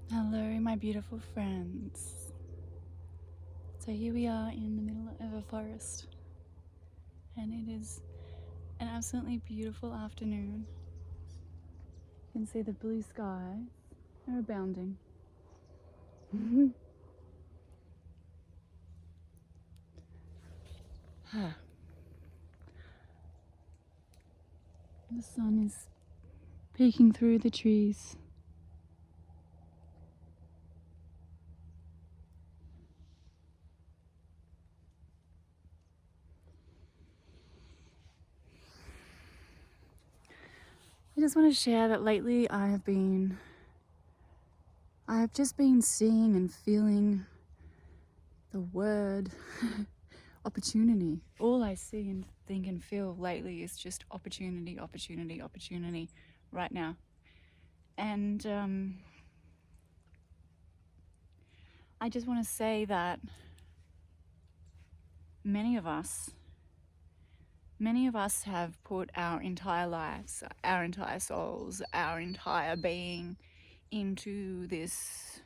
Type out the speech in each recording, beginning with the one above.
Hello, my beautiful friends. So here we are in the middle of a forest, and it is an absolutely beautiful afternoon. You can see the blue skies are abounding. The sun is peeking through the trees. I just want to share that lately I have just been seeing and feeling the word opportunity. All I see and think and feel lately is just opportunity, opportunity, opportunity right now. And I just want to say that many of us have put our entire lives, our entire souls, our entire being into this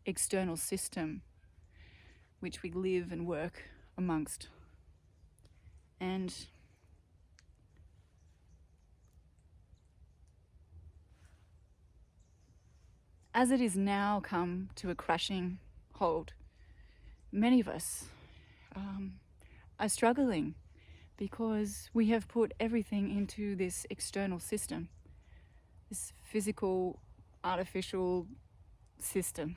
external system which we live and work amongst. And as it is now come to a crashing halt, many of us are struggling because we have put everything into this external system, this physical, artificial system.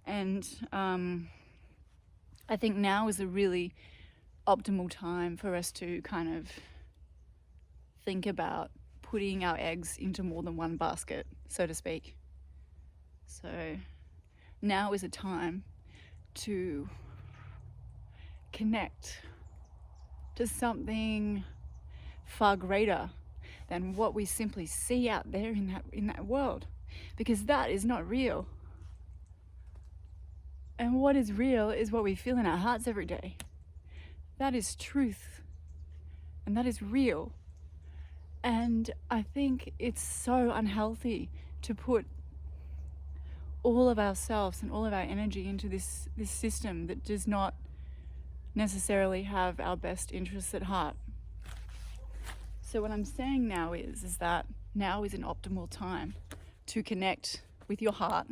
And I think now is a really optimal time for us to kind of think about putting our eggs into more than one basket, so to speak. So now is a time to connect to something far greater than what we simply see out there in that world, because that is not real. And what is real is what we feel in our hearts every day. That is truth, and that is real. And I think it's so unhealthy to put all of ourselves and all of our energy into this system that does not necessarily have our best interests at heart. So what I'm saying now is that now is an optimal time to connect with your heart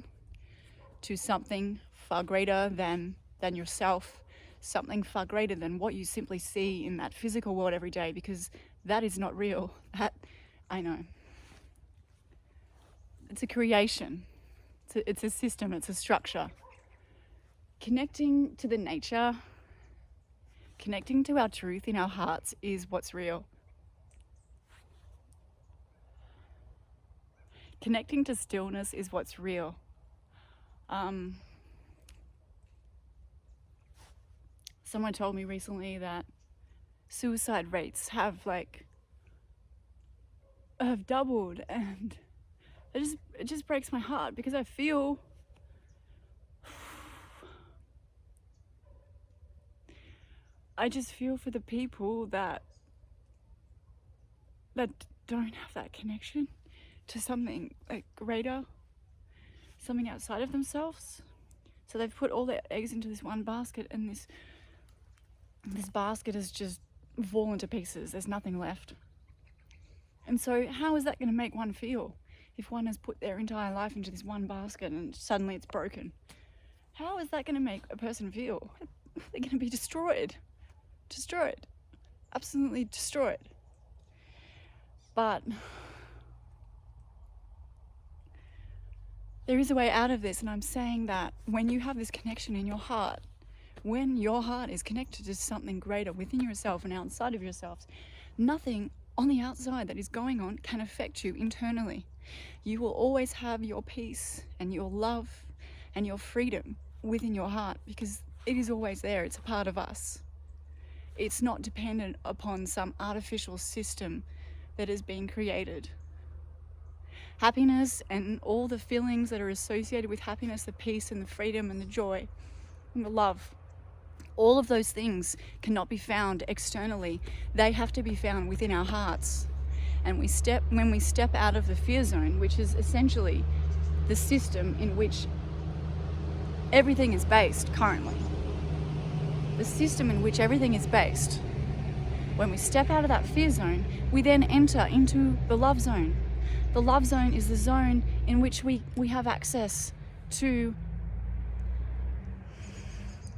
to something far greater than yourself, something far greater than what you simply see in that physical world every day, because that is not real. That, I know. It's a creation. It's a system, it's a structure. Connecting to the nature, connecting to our truth in our hearts is what's real. Connecting to stillness is what's real. Someone told me recently that suicide rates have doubled, and it just breaks my heart, because I feel for the people that don't have that connection to something like greater, something outside of themselves. So they've put all their eggs into this one basket, and this basket has just fallen to pieces. There's nothing left. And so how is that going to make one feel if one has put their entire life into this one basket and suddenly it's broken? How is that going to make a person feel? They're going to be destroyed, absolutely destroyed. But there is a way out of this, and I'm saying that when you have this connection in your heart, when your heart is connected to something greater within yourself and outside of yourself, nothing on the outside that is going on can affect you internally. You will always have your peace and your love and your freedom within your heart, because it is always there. It's a part of us. It's not dependent upon some artificial system that has been created. Happiness and all the feelings that are associated with happiness, the peace and the freedom and the joy and the love, all of those things cannot be found externally. They have to be found within our hearts. And when we step out of the fear zone, which is essentially the system in which everything is based currently. The system in which everything is based. When we step out of that fear zone, we then enter into the love zone. The love zone is the zone in which we have access to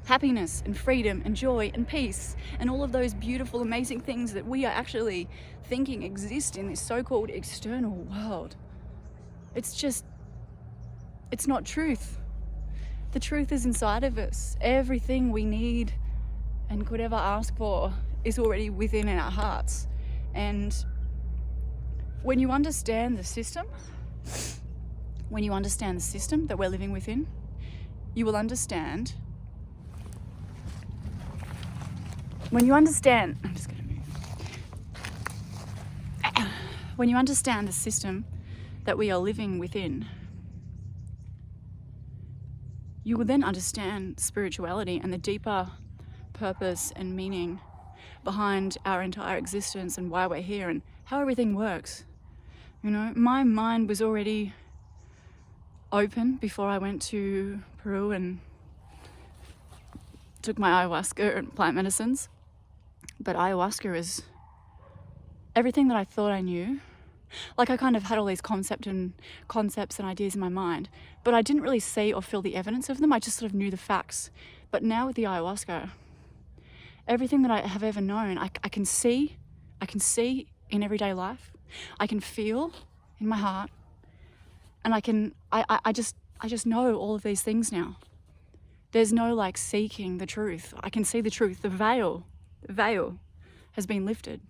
happiness and freedom and joy and peace and all of those beautiful, amazing things that we are actually thinking exist in this so-called external world. It's not truth. The truth is inside of us. Everything we need and could ever ask for is already within our hearts. And when you understand the system, that we're living within, you will understand. When you understand the system that we are living within, you will then understand spirituality and the deeper purpose and meaning behind our entire existence and why we're here and how everything works. You know, my mind was already open before I went to Peru and took my ayahuasca and plant medicines. But ayahuasca is everything that I thought I knew. Like, I kind of had all these concepts and ideas in my mind, but I didn't really see or feel the evidence of them. I just sort of knew the facts. But now with the ayahuasca, everything that I have ever known, I can see in everyday life. I can feel in my heart, and I just know all of these things now. There's no like seeking the truth. I can see the truth. The veil has been lifted.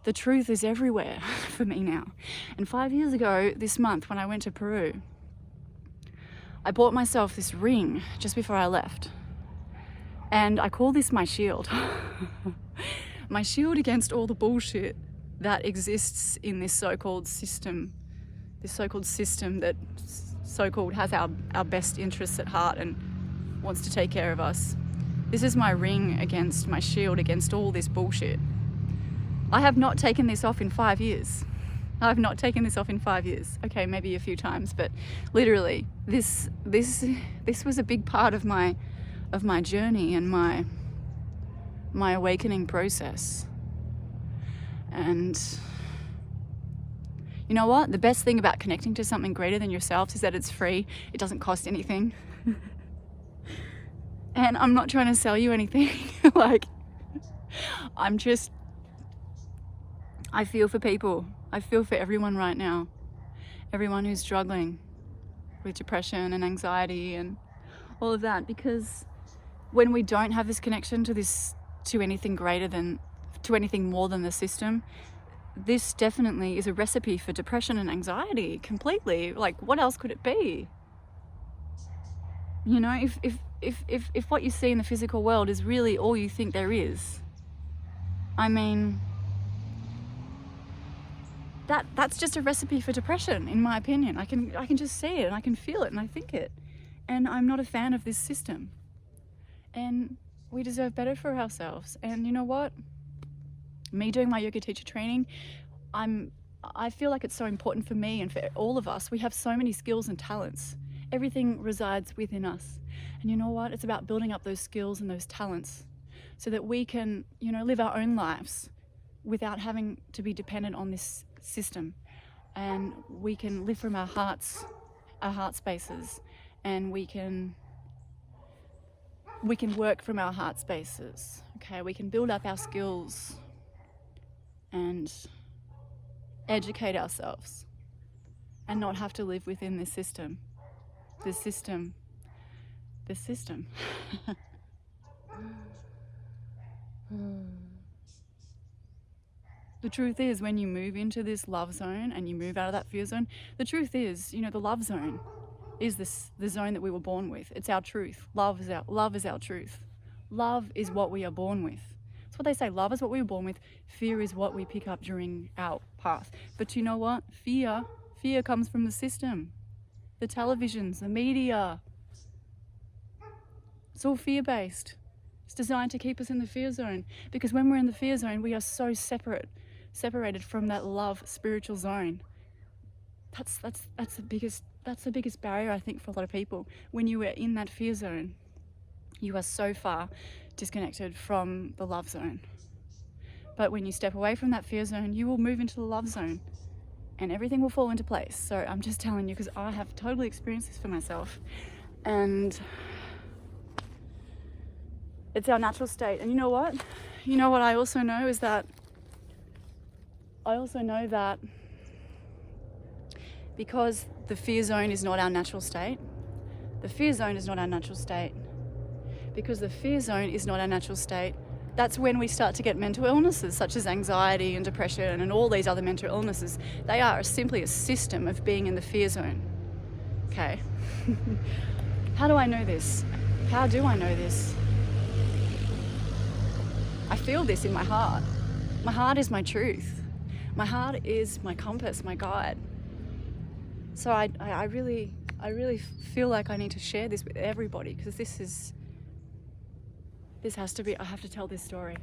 The truth is everywhere for me now. And 5 years ago, this month, when I went to Peru, I bought myself this ring just before I left. And I call this my shield. My shield against all the bullshit that exists in this so-called system that so-called has our best interests at heart and wants to take care of us. This is my ring against, my shield against all this bullshit. I have not taken this off in 5 years. Okay, maybe a few times, but literally, this was a big part of my journey and my awakening process. And you know what? The best thing about connecting to something greater than yourself is that it's free. It doesn't cost anything. And I'm not trying to sell you anything. Like, I feel for people. I feel for everyone right now. Everyone who's struggling with depression and anxiety and all of that. Because when we don't have this connection to anything more than the system, this definitely is a recipe for depression and anxiety completely. Like, what else could it be? You know, if what you see in the physical world is really all you think there is, I mean, that's just a recipe for depression, in my opinion. I can just see it and I can feel it and I think it. And I'm not a fan of this system. And we deserve better for ourselves. And you know what? Me doing my yoga teacher training, I feel like it's so important for me and for all of us. We have so many skills and talents. Everything resides within us. And you know what? It's about building up those skills and those talents so that we can, you know, live our own lives without having to be dependent on this system. And we can live from our heart spaces, and we can work from our heart spaces. Okay, we can build up our skills and educate ourselves and not have to live within this system. The truth is, when you move into this love zone and you move out of that fear zone, the truth is, you know, the love zone is the zone that we were born with. It's our truth. Love is our truth. Love is what we are born with. That's what they say. Love is what we were born with. Fear is what we pick up during our path. But you know what? Fear comes from the system, the televisions, the media. It's all fear-based. It's designed to keep us in the fear zone, because when we're in the fear zone, we are so separated from that love spiritual zone. That's that's the biggest barrier, I think, for a lot of people. When you are in that fear zone, you are so far disconnected from the love zone. But when you step away from that fear zone, you will move into the love zone and everything will fall into place. So I'm just telling you, because I have totally experienced this for myself. And it's our natural state. And you know what? You know what I also know is that because the fear zone is not our natural state, the fear zone is not our natural state. Because the fear zone is not our natural state, that's when we start to get mental illnesses such as anxiety and depression and all these other mental illnesses. They are simply a system of being in the fear zone. Okay. How do I know this? How do I know this? I feel this in my heart. My heart is my truth. My heart is my compass, my guide. So I really feel like I need to share this with everybody, because I have to tell this story.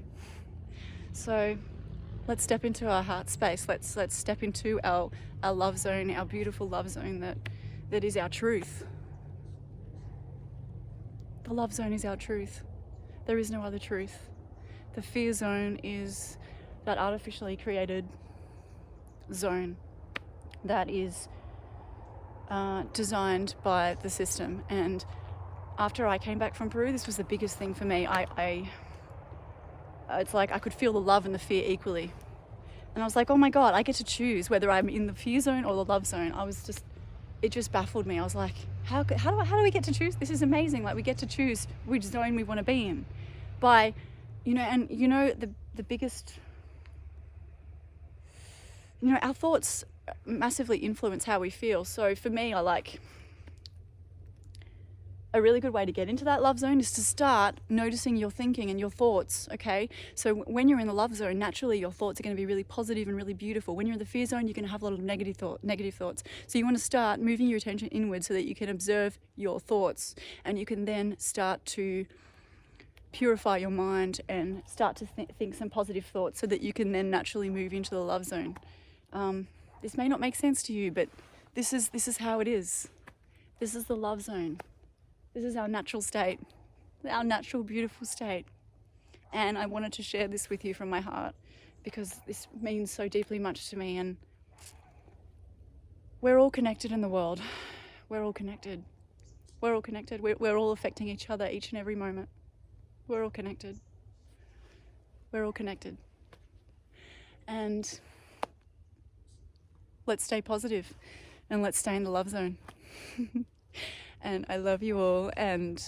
So let's step into our heart space. Let's step into our love zone, our beautiful love zone that is our truth. The love zone is our truth. There is no other truth. The fear zone is that artificially created zone that is designed by the system. And after I came back from Peru, this was the biggest thing for me. It's like I could feel the love and the fear equally. And I was like, oh my God, I get to choose whether I'm in the fear zone or the love zone. It just baffled me. I was like, how do we get to choose? This is amazing. Like, we get to choose which zone we want to be in by, the biggest, our thoughts massively influence how we feel. So for me, a really good way to get into that love zone is to start noticing your thinking and your thoughts, okay? So when you're in the love zone, naturally your thoughts are going to be really positive and really beautiful. When you're in the fear zone, you're going to have a lot of negative thoughts. So you want to start moving your attention inward so that you can observe your thoughts, and you can then start to purify your mind and start to think some positive thoughts so that you can then naturally move into the love zone. This may not make sense to you, but this is how it is. This is the love zone. This is our natural state, our natural, beautiful state. And I wanted to share this with you from my heart because this means so deeply much to me. And we're all connected in the world. We're all connected. We're all connected. We're all affecting each other each and every moment. We're all connected. We're all connected. And let's stay positive and let's stay in the love zone. And I love you all, and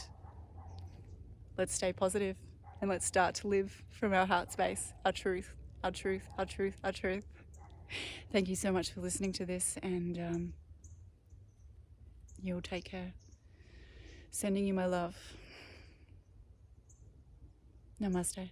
let's stay positive and let's start to live from our heart space, our truth, our truth, our truth, our truth. Thank you so much for listening to this, and you'll take care. Sending you my love. Namaste.